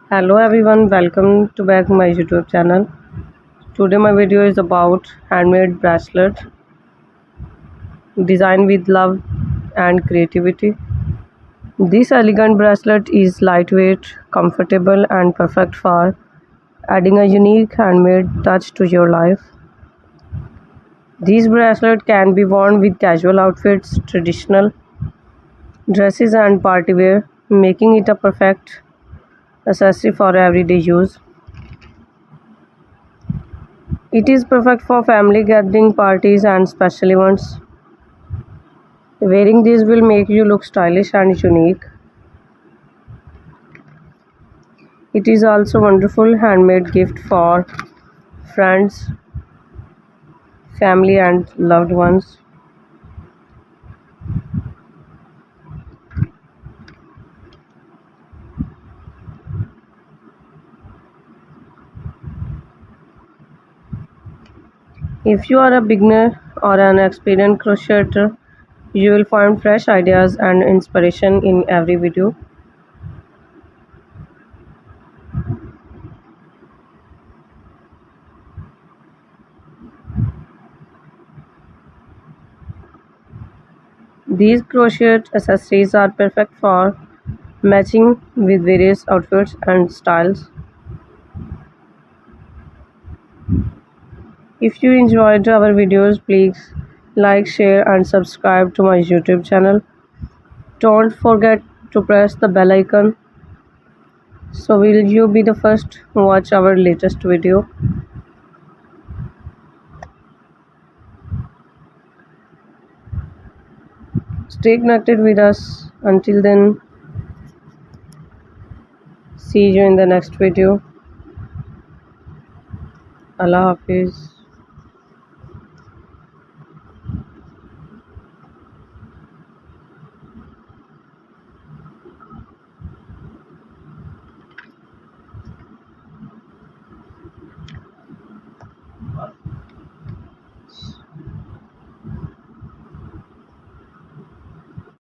Hello everyone, welcome to back my YouTube channel. Today my video is about handmade bracelet designed with love and creativity. This elegant bracelet is lightweight, comfortable and perfect for adding a unique handmade touch to your life. This bracelet can be worn with casual outfits, traditional dresses and party wear, making it a perfect accessory for everyday use. It is perfect for family gathering, parties and special events. Wearing these will make you look stylish and unique. It is also a wonderful handmade gift for friends, family and loved ones. If you are a beginner or an experienced crocheter, you will find fresh ideas and inspiration in every video. These crochet accessories are perfect for matching with various outfits and styles. If you enjoyed our videos, please like, share and subscribe to my YouTube channel. Don't forget to press the bell icon so will you be the first to watch our latest video. Stay connected with us. Until then, see you in the next video. Allah Hafiz.